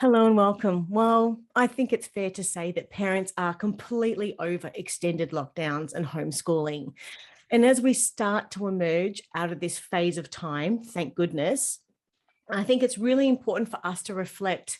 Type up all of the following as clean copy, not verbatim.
Hello and welcome. Well, I think it's fair to say that parents are completely over extended lockdowns and homeschooling. And as we start to emerge out of this phase of time, thank goodness, I think it's really important for us to reflect,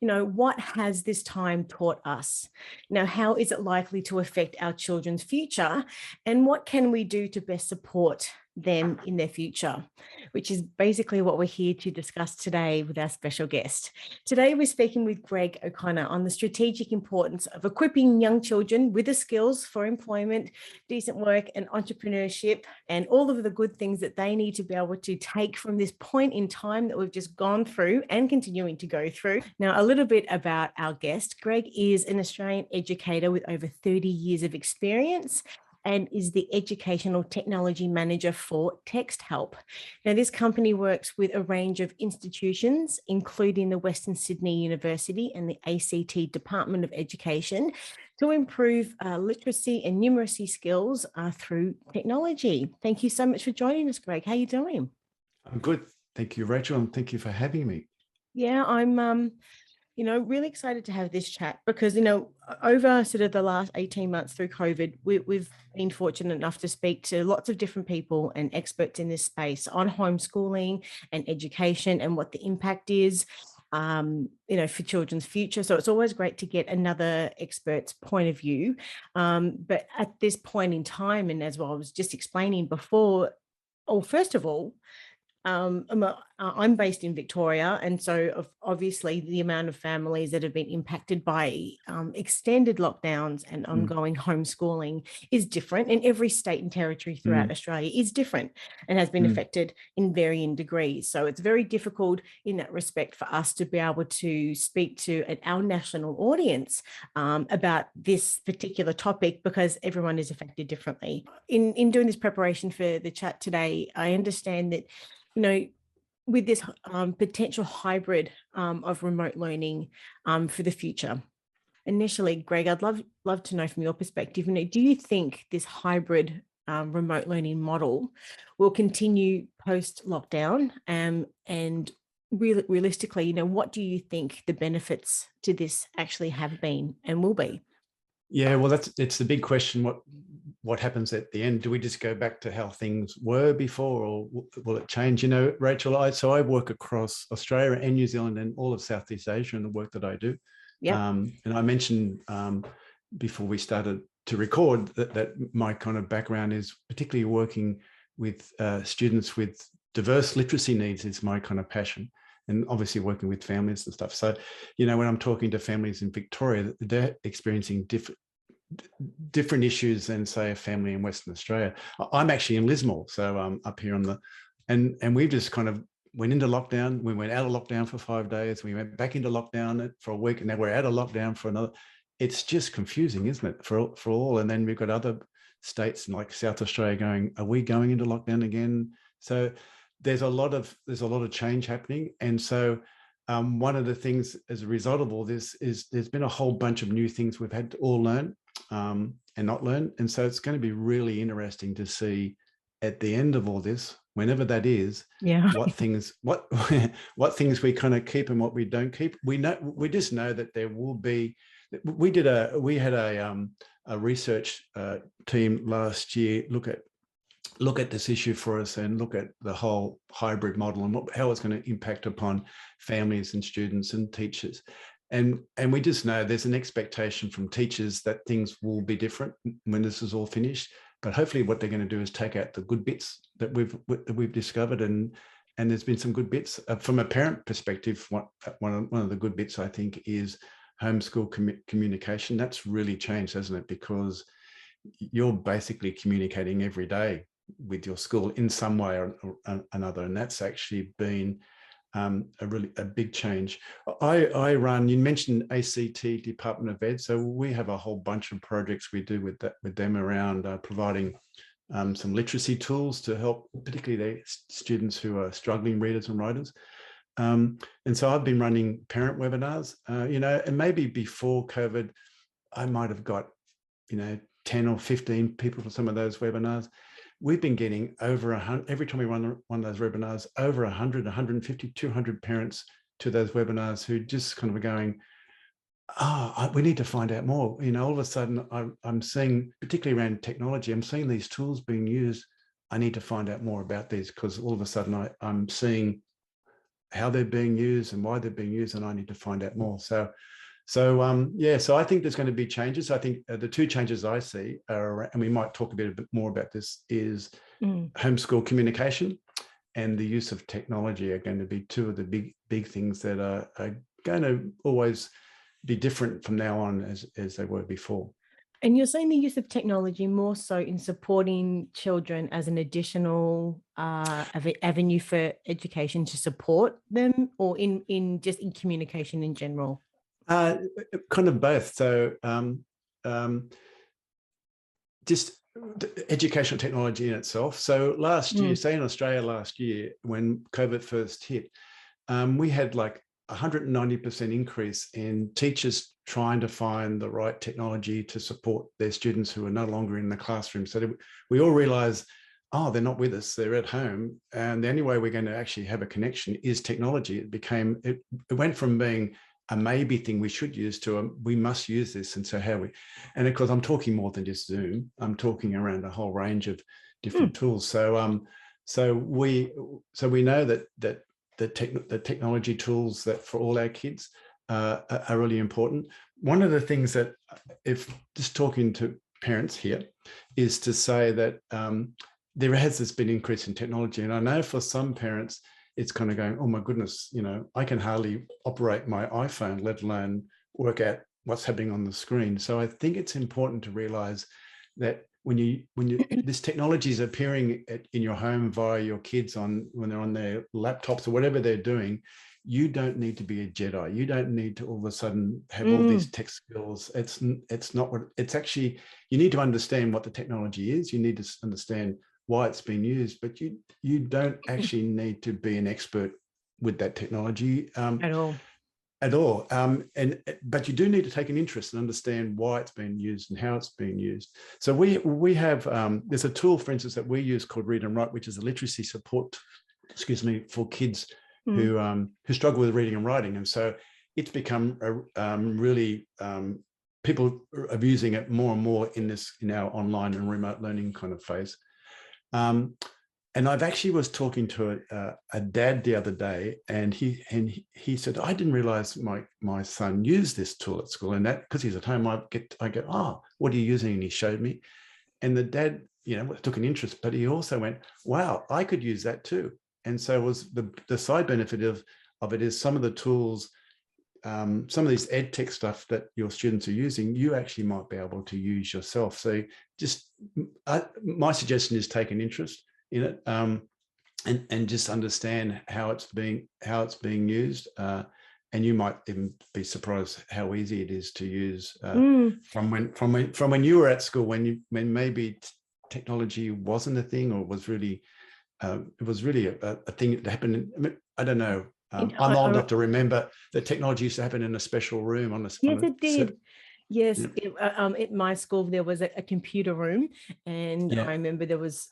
what has this time taught us? How is it likely to affect our children's future? And what can we do to best support them in their future? Which is basically what we're here to discuss today with our special guest. Today, we're speaking with Greg O'Connor on the strategic importance of equipping young children with the skills for employment, decent work, and entrepreneurship, and all of the good things that they need to be able to take from this point in time that we've just gone through and continuing to go through. Now, a little bit about our guest. Greg is an Australian educator with over 30 years of experience and is the Educational Technology Manager for Texthelp. Now, this company works with a range of institutions, including the Western Sydney University and the ACT Department of Education, to improve literacy and numeracy skills through technology. Thank you so much for joining us, Greg. How are you doing? I'm good. Thank you, Rachel, and thank you for having me. Yeah, I'm really excited to have this chat because, over sort of the last 18 months through COVID, we've been fortunate enough to speak to lots of different people and experts in this space on homeschooling and education and what the impact is, for children's future. So it's always great to get another expert's point of view. But at this point in time, and as well, I was just explaining before, first of all, I'm based in Victoria, and so obviously the amount of families that have been impacted by extended lockdowns and Mm, ongoing homeschooling is different, and every state and territory throughout mm, Australia is different and has been mm. affected in varying degrees. So it's very difficult in that respect for us to be able to speak to our national audience about this particular topic because everyone is affected differently. In doing this preparation for the chat today, I understand that with this potential hybrid of remote learning for the future. Initially, Greg, I'd love to know from your perspective, do you think this hybrid remote learning model will continue post lockdown? And realistically, what do you think the benefits to this actually have been and will be? Yeah, well, it's the big question. What happens at the end? Do we just go back to how things were before, or will it change? Rachel, I work across Australia and New Zealand and all of Southeast Asia in the work that I do. Yep. And I mentioned before we started to record that my kind of background is particularly working with students with diverse literacy needs is my kind of passion, and obviously working with families and stuff. So, when I'm talking to families in Victoria, they're experiencing different issues than, say, a family in Western Australia. I'm actually in Lismore, so up here on the, and we just kind of went into lockdown. We went out of lockdown for 5 days. We went back into lockdown for a week, and now we're out of lockdown for another. It's just confusing, isn't it, for all? And then we've got other states like South Australia going, are we going into lockdown again? So there's a lot of change happening. And so one of the things as a result of all this is there's been a whole bunch of new things we've had to all learn and not learn. And so it's going to be really interesting to see at the end of all this, whenever that is, Yeah. what things what things we kind of keep and what we don't keep. We just know that there will be. We had a research team last year look at this issue for us and look at the whole hybrid model and how it's going to impact upon families and students and teachers. And we just know there's an expectation from teachers that things will be different when this is all finished. But hopefully what they're going to do is take out the good bits that we've discovered. And there's been some good bits. From a parent perspective, one of the good bits, I think, is homeschool communication. That's really changed, hasn't it? Because you're basically communicating every day with your school in some way or another. And that's actually been a big change. You mentioned ACT Department of Ed. So we have a whole bunch of projects we do with them around providing some literacy tools to help, particularly the students who are struggling readers and writers. And so I've been running parent webinars, and maybe before COVID, I might have got, 10 or 15 people for some of those webinars. We've been getting over 100, every time we run one of those webinars, over 100, 150, 200 parents to those webinars who just kind of are going, we need to find out more. All of a sudden I'm seeing, particularly around technology, I'm seeing these tools being used. I need to find out more about these, because all of a sudden I'm seeing how they're being used and why they're being used, and I need to find out more. So I think there's going to be changes. I think the two changes I see are, and we might talk a bit more about this, is homeschool communication and the use of technology are going to be two of the big things that are going to always be different from now on as they were before. And you're saying the use of technology more so in supporting children as an additional avenue for education to support them, or in just in communication in general? Kind of both. So just educational technology in itself. So last year, say in Australia last year, when COVID first hit, we had like 190% increase in teachers trying to find the right technology to support their students who are no longer in the classroom. So we all realized, they're not with us, they're at home. And the only way we're going to actually have a connection is technology. It went from being a maybe thing we should use to we must use this. And so and of course, I'm talking more than just Zoom. I'm talking around a whole range of different tools. So we know that the technology tools that for all our kids are really important. One of the things that, if just talking to parents here, is to say that there has this been increase in technology. And I know for some parents, it's kind of going, oh my goodness, I can hardly operate my iPhone, let alone work out what's happening on the screen. So I think it's important to realize that when this technology is appearing in your home via your kids when they're on their laptops or whatever they're doing, you don't need to be a Jedi. You don't need to all of a sudden have all these tech skills. It's not what it's actually. You need to understand what the technology is. You need to understand why it's being used, but you don't actually need to be an expert with that technology at all. But you do need to take an interest and understand why it's being used and how it's being used. So we have there's a tool, for instance, that we use called Read and Write, which is a literacy support, for kids who struggle with reading and writing. And so it's become really people are using it more and more in our online and remote learning kind of phase. And I've actually was talking to a dad the other day, and he said, I didn't realize my son used this tool at school, and that because he's at home, I go, what are you using? And he showed me, and the dad, took an interest, but he also went, wow, I could use that too. And so was the side benefit of it is some of the tools, some of these ed tech stuff that your students are using, you actually might be able to use yourself. So just my suggestion is take an interest in it, and just understand how it's being used, and you might even be surprised how easy it is to use from when you were at school, when maybe technology wasn't a thing, or was really it was really a thing that happened. I don't know. I'm old enough to remember that technology used to happen in a special room Yes, it did. Yes, at my school there was a computer room, and I remember there was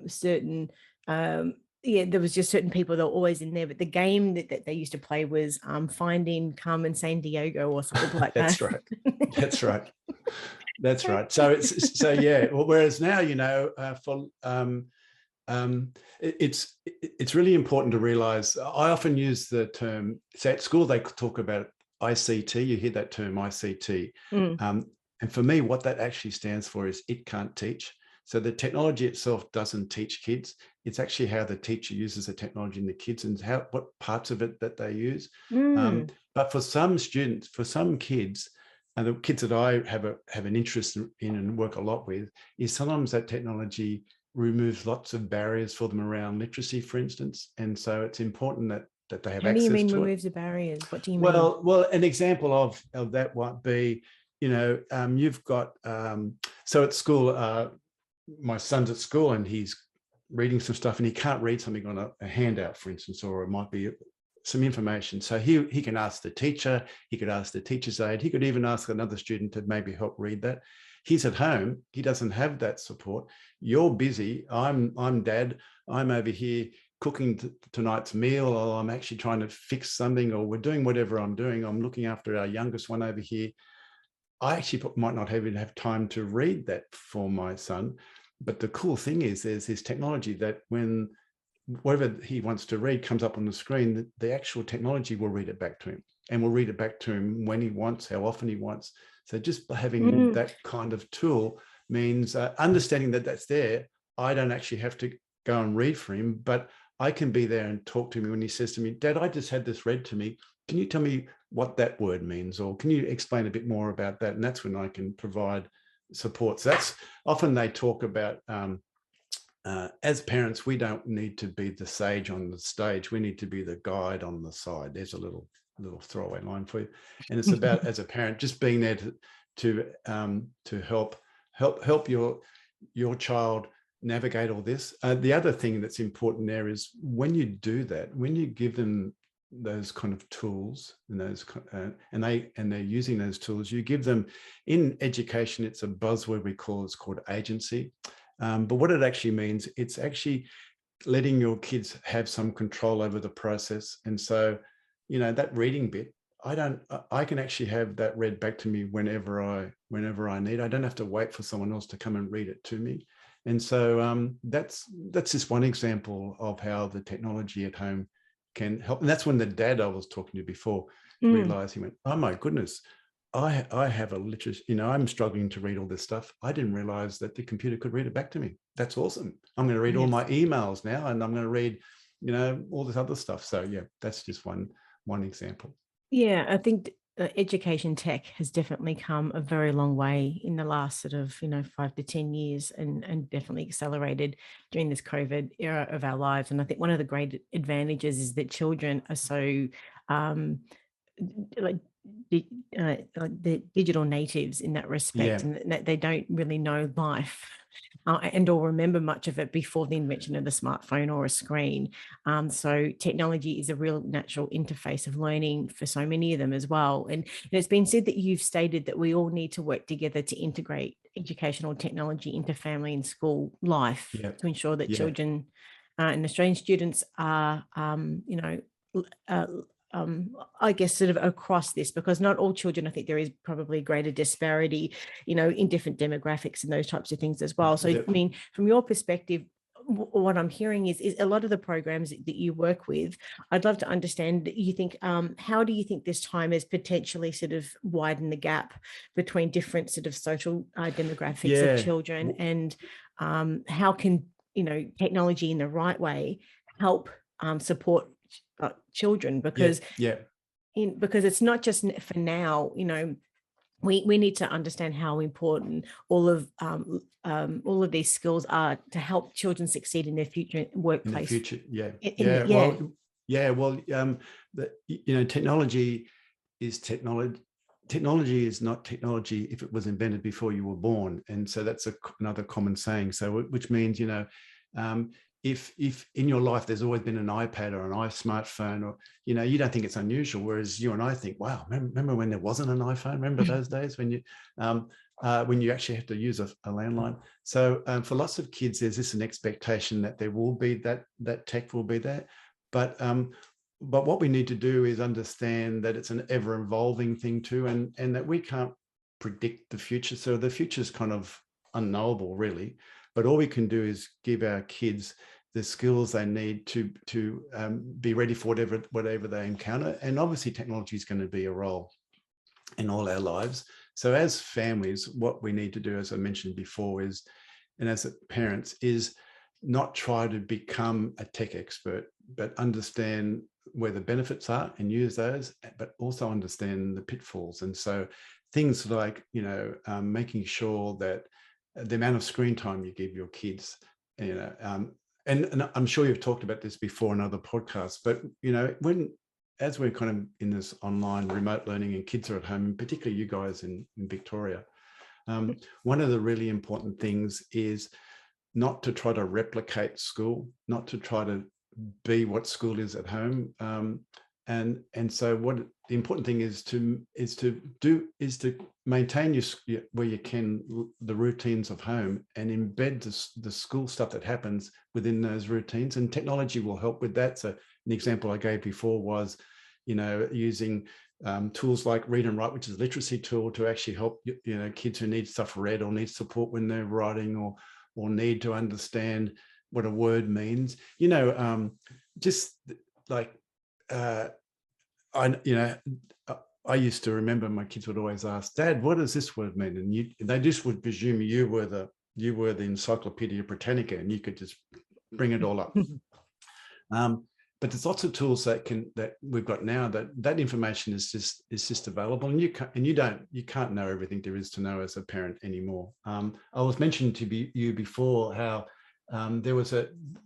certain there was just certain people that were always in there. But the game that they used to play was Finding Carmen San Diego or something like that. That's right. That's right. That's right. So whereas now, it's really important to realize. I often use the term. So at school they talk about ICT. You hear that term ICT, and for me, what that actually stands for is it can't teach. So the technology itself doesn't teach kids. It's actually how the teacher uses the technology in the kids and what parts of it that they use. But for some students, for some kids, and the kids that I have an interest in and work a lot with, is sometimes that technology removes lots of barriers for them around literacy, for instance. And so it's important that they have access to it. How do you mean removes the barriers? What do you mean? Well, an example of that might be, you've got, so at school, my son's at school and he's reading some stuff and he can't read something on a handout, for instance, or it might be some information. So he can ask the teacher, he could ask the teacher's aide, he could even ask another student to maybe help read that. He's at home, he doesn't have that support. You're busy, I'm dad, I'm over here cooking tonight's meal, or I'm actually trying to fix something, or we're doing whatever I'm doing. I'm looking after our youngest one over here. I actually might not even have time to read that for my son. But the cool thing is there's this technology that when whatever he wants to read comes up on the screen, the actual technology will read it back to him, and will read it back to him when he wants, how often he wants. So just having that kind of tool means understanding that that's there. I don't actually have to go and read for him, but I can be there and talk to him when he says to me, Dad, I just had this read to me. Can you tell me what that word means? Or can you explain a bit more about that? And that's when I can provide support. So that's often they talk about, as parents, we don't need to be the sage on the stage. We need to be the guide on the side. There's a little throwaway line for you. And it's about, as a parent, just being there to help your child navigate all this. The other thing that's important there is when you do that, when you give them those kind of tools and those and they're using those tools, you give them, in education, it's a buzzword we call, it's called agency. But what it actually means, it's actually letting your kids have some control over the process. And so, that reading bit, I can actually have that read back to me whenever I need. I don't have to wait for someone else to come and read it to me. And so that's just one example of how the technology at home can help. And that's when the dad I was talking to before realized, he went, oh my goodness, I have a literacy, I'm struggling to read all this stuff. I didn't realize that the computer could read it back to me. That's awesome. I'm going to read all my emails now, and I'm going to read, all this other stuff. So yeah, that's just one example. Yeah, I think education tech has definitely come a very long way in the last sort of 5 to 10 years, and definitely accelerated during this COVID era of our lives. And I think one of the great advantages is that children are so like the digital natives in that respect, and that they don't really know life and or remember much of it before the invention of the smartphone or a screen. So technology is a real natural interface of learning for so many of them as well. And it's been said that you've stated that we all need to work together to integrate educational technology into family and school life to ensure that children and Australian students are, I guess sort of across this, because not all children, I think there is probably greater disparity, in different demographics and those types of things as well. So, I mean, from your perspective, what I'm hearing is a lot of the programs that you work with, I'd love to understand, you think, how do you think this time has potentially sort of widened the gap between different sort of social demographics of children, and how can, technology in the right way help support children, because because it's not just for now. We need to understand how important all of these skills are to help children succeed in their future workplace. In the future, technology is technology. Technology is not technology if it was invented before you were born, and so that's another common saying. So, which means if in your life there's always been an iPad or an smartphone, or you don't think it's unusual, whereas you and I think, wow, remember when there wasn't an iPhone? Remember those days when you actually have to use a landline? So for lots of kids, there's an expectation that there will be that tech will be there, but what we need to do is understand that it's an ever-evolving thing too, and that we can't predict the future. So the future is kind of unknowable, really. But all we can do is give our kids the skills they need to be ready for whatever they encounter. And obviously, technology is going to be a role in all our lives. So as families, what we need to do, as I mentioned before, is, and as parents, is not try to become a tech expert, but understand where the benefits are and use those, but also understand the pitfalls. And so things like, making sure that the amount of screen time you give your kids, and I'm sure you've talked about this before in other podcasts, but as we're kind of in this online remote learning and kids are at home, and particularly you guys in Victoria, one of the really important things is not to try to replicate school, not to try to be what school is at home. And so what the important thing is to maintain where you can the routines of home and embed the school stuff that happens within those routines, and technology will help with that. So an example I gave before was, using tools like Read and Write, which is a literacy tool, to actually help kids who need stuff read or need support when they're writing, or need to understand what a word means. Just like I used to remember my kids would always ask, Dad, what does this word mean? And they just would presume you were the Encyclopedia Britannica and you could just bring it all up. But there's lots of tools that we've got now that information is just available, and you can't know everything there is to know as a parent anymore. I was mentioning to you before how there was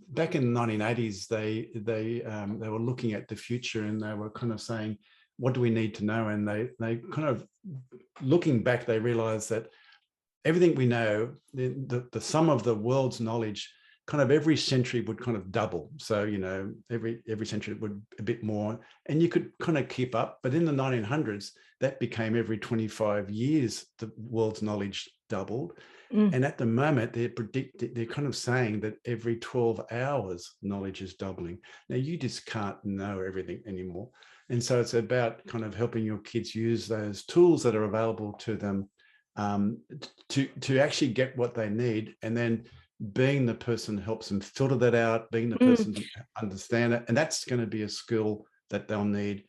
back in the 1980s, they were looking at the future, and they were kind of saying, what do we need to know? And they kind of, looking back, they realized that everything we know, the sum of the world's knowledge, kind of every century would kind of double. So, every century would a bit more, and you could kind of keep up. But in the 1900s, that became every 25 years, the world's knowledge doubled. And at the moment, they're kind of saying that every 12 hours, knowledge is doubling. Now, you just can't know everything anymore. And so it's about kind of helping your kids use those tools that are available to them to actually get what they need, and then being the person who helps them filter that out, being the person to understand it. And that's going to be a skill that they'll need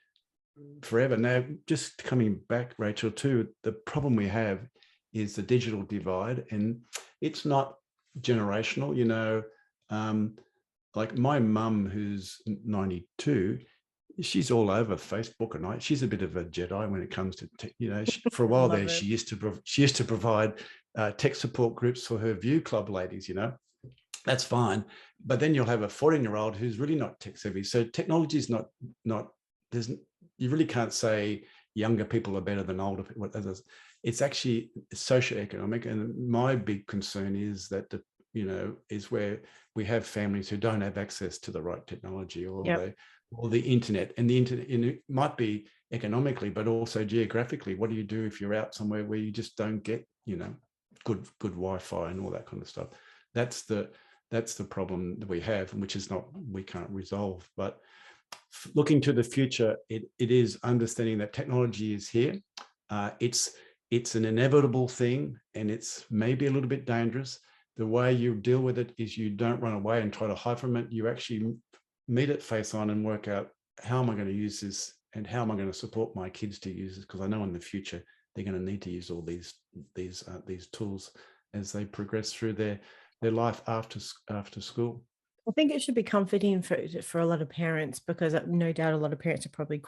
forever. Now, just coming back, Rachel, to the problem we have is the digital divide, and it's not generational. Like my mum, who's 92, she's all over Facebook, and she's a bit of a Jedi when it comes to for a while there, she used to provide tech support groups for her View Club ladies. That's fine, but then you'll have a 14-year-old who's really not tech savvy. So technology is not you really can't say younger people are better than older people. It's actually socioeconomic, and my big concern is that is where we have families who don't have access to the right technology, or the internet. And the internet, it might be economically, but also geographically. What do you do if you're out somewhere where you just don't get good Wi-Fi and all that kind of stuff? That's the problem that we have, which is we can't resolve. But looking to the future, it is understanding that technology is here. It's an inevitable thing, and it's maybe a little bit dangerous. The way you deal with it is you don't run away and try to hide from it. You actually meet it face on and work out, how am I going to use this, and how am I going to support my kids to use this? Because I know in the future they're going to need to use all these tools as they progress through their life after school. I think it should be comforting for a lot of parents, because no doubt a lot of parents are probably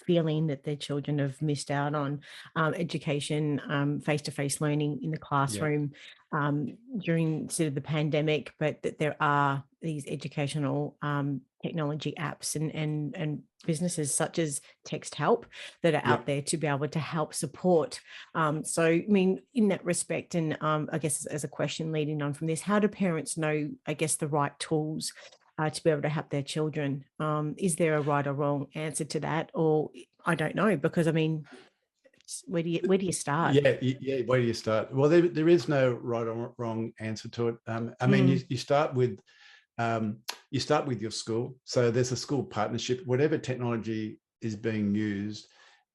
feeling that their children have missed out on education, face-to-face learning in the classroom during sort of the pandemic, but that there are these educational technology apps and businesses such as Texthelp that are out there to be able to help support. So, I mean, in that respect, and I guess as a question leading on from this, how do parents know, I guess, the right tools to be able to help their children? Is there a right or wrong answer to that? Or I don't know, because I mean, where do you start? Yeah. Where do you start? Well, there is no right or wrong answer to it. I mean, you start with your school. So there's a school partnership. Whatever technology is being used,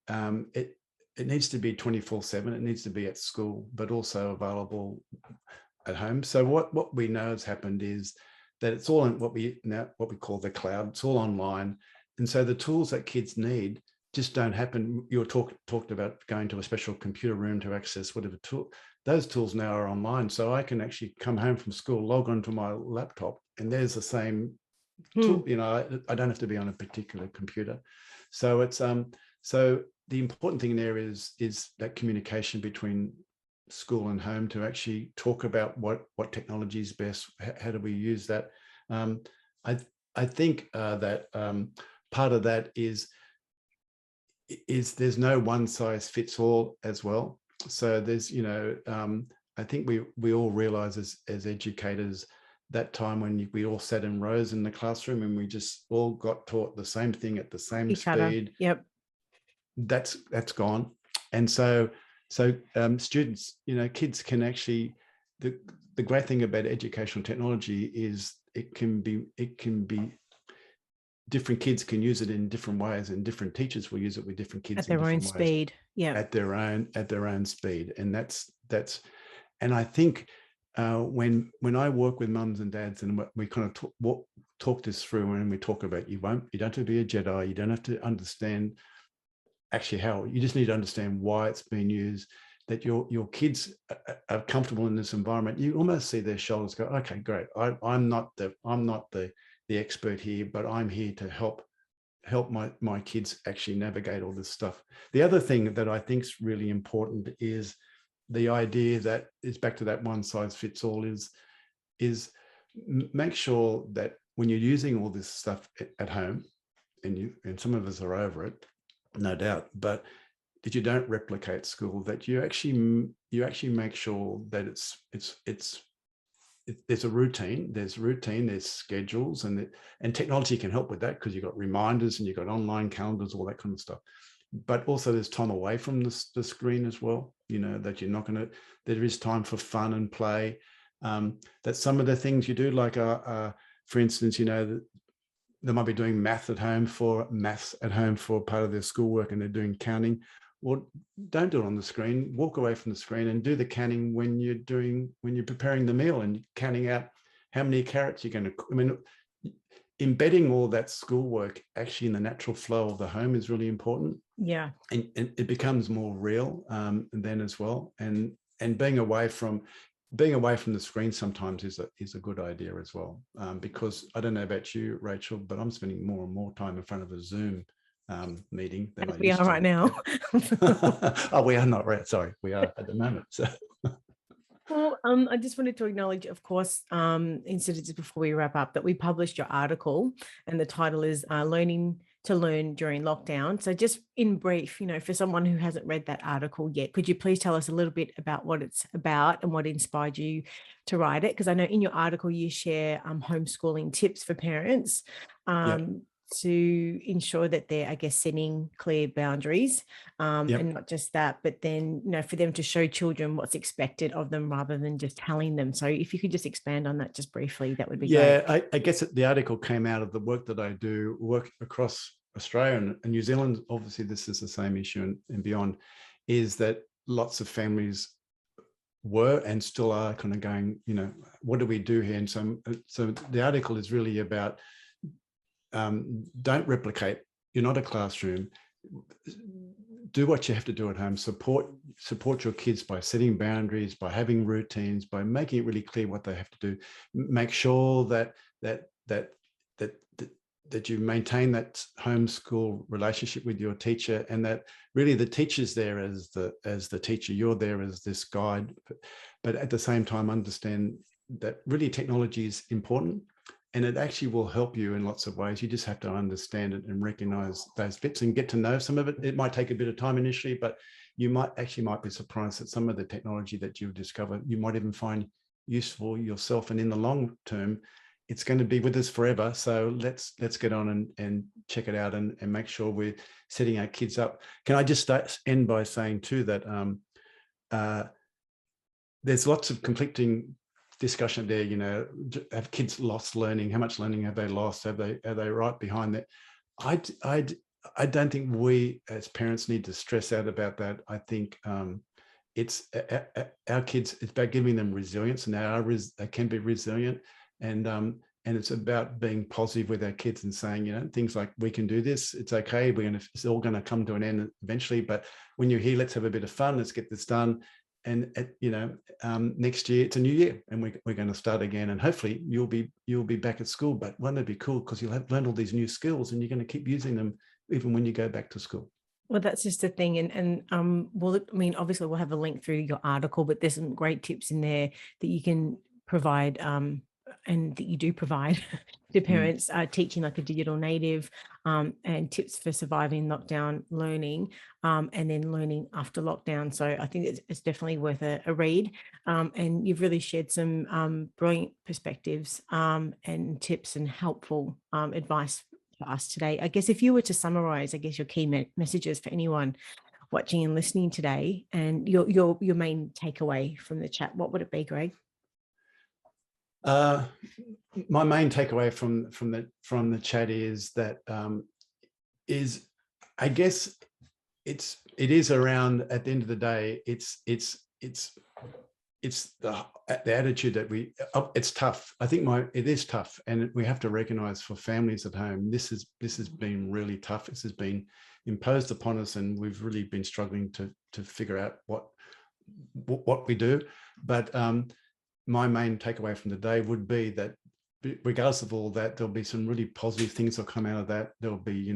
it needs to be 24/7. It needs to be at school, but also available at home. So what we know has happened is that it's all in what we call the cloud. It's all online, and so the tools that kids need just don't happen. You talked about going to a special computer room to access whatever tool. Those tools now are online, so I can actually come home from school, log onto my laptop, and there's the same tool. I don't have to be on a particular computer. So it's so the important thing there is that communication between school and home to actually talk about what technology is best. How do we use that? I think that part of that is there's no one size fits all as well. So there's, I think we all realize as educators, that time when we all sat in rows in the classroom and we just all got taught the same thing at the same speed. Yep. that's gone. And so students, kids can actually, the great thing about educational technology is it can be different kids can use it in different ways, and different teachers will use it with different kids At in their own different ways, speed. Yeah. at their own speed. And that's and I think when I work with mums and dads, and we kind of talk this through, and we talk about, you don't have to be a Jedi, you don't have to understand actually how, you just need to understand why it's being used, that your kids are comfortable in this environment. You almost see their shoulders go, okay, great. I'm not the expert here, but I'm here to help my kids actually navigate all this stuff. The other thing that I think is really important is the idea that is back to that one size fits all, is make sure that when you're using all this stuff at home, and some of us are over it, no doubt, but that you don't replicate school, that you actually make sure that there's a routine, there's schedules, and technology can help with that, because you've got reminders and you've got online calendars, all that kind of stuff. But also there's time away from the screen as well, that you're not going to, there is time for fun and play. That some of the things you do, like for instance, they might be doing maths at home for part of their schoolwork, and they're doing counting. Well, don't do it on the screen. Walk away from the screen and do the counting when you're preparing the meal, and counting out how many carrots you're going to cook. I mean, embedding all that schoolwork actually in the natural flow of the home is really important. Yeah. And it becomes more real then as well. And being away from the screen sometimes is a good idea as well. Because I don't know about you, Rachel, but I'm spending more and more time in front of a Zoom meeting than I We used are to. right now. Oh, we are not, right? Sorry, we are at the moment. So. Well, I just wanted to acknowledge, of course, instead of just before we wrap up, that we published your article, and the title is Learning to Learn During Lockdown. So just in brief, for someone who hasn't read that article yet, could you please tell us a little bit about what it's about and what inspired you to write it? Because I know in your article you share homeschooling tips for parents. To ensure that they're, I guess, setting clear boundaries, and not just that, but then, for them to show children what's expected of them rather than just telling them. So if you could just expand on that just briefly, that would be great. I guess the article came out of the work that I do, work across Australia and New Zealand. Obviously, this is the same issue and beyond, is that lots of families were and still are kind of going, what do we do here? And so the article is really about, don't replicate. You're not a classroom. Do what you have to do at home. Support your kids by setting boundaries, by having routines, by making it really clear what they have to do. Make sure that you maintain that homeschool relationship with your teacher, and that really the teacher's there as the teacher. You're there as this guide, but at the same time understand that really technology is important. And it actually will help you in lots of ways. You just have to understand it and recognize those bits and get to know some of it. It might take a bit of time initially, but you might be surprised that some of the technology that you've discovered, you might even find useful yourself. And in the long term, it's going to be with us forever. So let's get on and check it out and make sure we're setting our kids up. Can I just end by saying too that there's lots of conflicting discussion there. Have kids lost learning? How much learning have they lost? Are they right behind that? I don't think we as parents need to stress out about that. I think it's our kids. It's about giving them resilience, and they can be resilient, and it's about being positive with our kids and saying, things like, we can do this. It's okay. It's all going to come to an end eventually. But when you're here, let's have a bit of fun. Let's get this done. And next year it's a new year, and we're going to start again, and hopefully you'll be back at school. But won't it be cool, because you'll have learned all these new skills and you're going to keep using them even when you go back to school. Well, that's just the thing. And obviously we'll have a link through your article, but there's some great tips in there that you can provide, and that you do provide to parents, teaching like a digital native, and tips for surviving lockdown learning, and then learning after lockdown. So I think it's definitely worth a read. And you've really shared some brilliant perspectives, and tips and helpful advice for us today? I guess if you were to summarize, I guess your key messages for anyone watching and listening today, and your main takeaway from the chat, what would it be, Greg? My main takeaway from the chat is that I guess it is around, at the end of the day, it's the attitude that it's tough. I think it is tough, and we have to recognize for families at home, this has been really tough. This has been imposed upon us, and we've really been struggling to figure out what we do. But my main takeaway from the day would be that regardless of all that, there'll be some really positive things that come out of that. There'll be,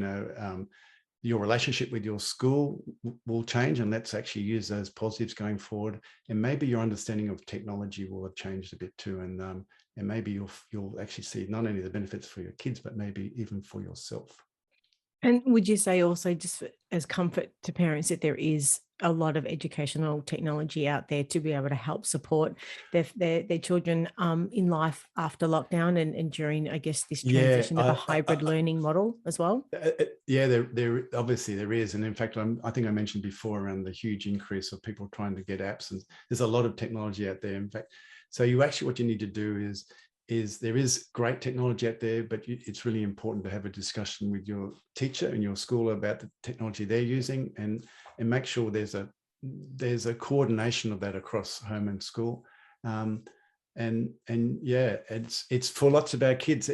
your relationship with your school will change, and let's actually use those positives going forward. And maybe your understanding of technology will have changed a bit too. And maybe you'll actually see not only the benefits for your kids, but maybe even for yourself. And would you say also, just as comfort to parents, that there is a lot of educational technology out there to be able to help support their children in life after lockdown and during, I guess, this transition of a hybrid learning model as well? Yeah, there obviously there is. And in fact, I think I mentioned before around the huge increase of people trying to get apps, and there's a lot of technology out there. In fact, so what you need to do is there is great technology out there, but it's really important to have a discussion with your teacher and your school about the technology they're using, and make sure there's a coordination of that across home and school. And yeah, it's for lots of our kids.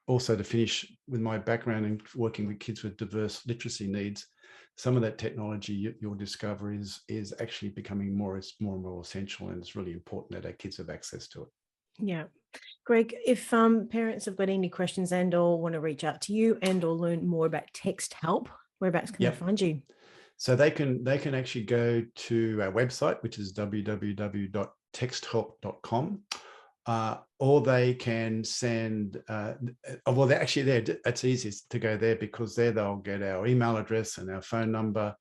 Also to finish with my background in working with kids with diverse literacy needs, some of that technology you'll discover is actually becoming more and more essential, and it's really important that our kids have access to it. Yeah. Greg, if parents have got any questions and or want to reach out to you and or learn more about Texthelp, whereabouts can they find you? So they can actually go to our website, which is www.texthelp.com, or they can send, well, they're actually there. It's easiest to go there because there they'll get our email address and our phone number.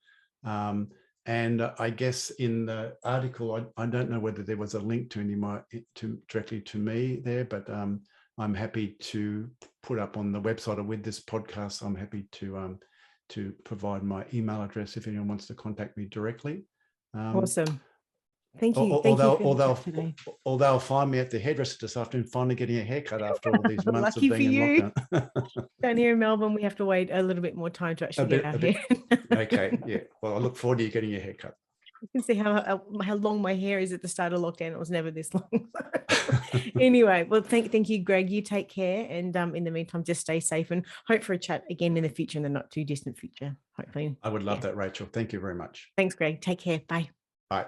And I guess in the article, I don't know whether there was a link directly to me there, but I'm happy to put up on the website, or with this podcast, I'm happy to provide my email address if anyone wants to contact me directly. Awesome. Thank you. Or they'll find me at the hairdresser this afternoon, finally getting a haircut after all these months of being in lockdown. Down here in Melbourne, we have to wait a little bit more time to actually get our hair. Okay, yeah. Well, I look forward to you getting your haircut. You can see how long my hair is at the start of lockdown. It was never this long. Anyway, well, thank you, Greg. You take care, and in the meantime, just stay safe, and hope for a chat again in the future, in the not too distant future. Hopefully, I would love that, Rachel. Thank you very much. Thanks, Greg. Take care. Bye. Bye.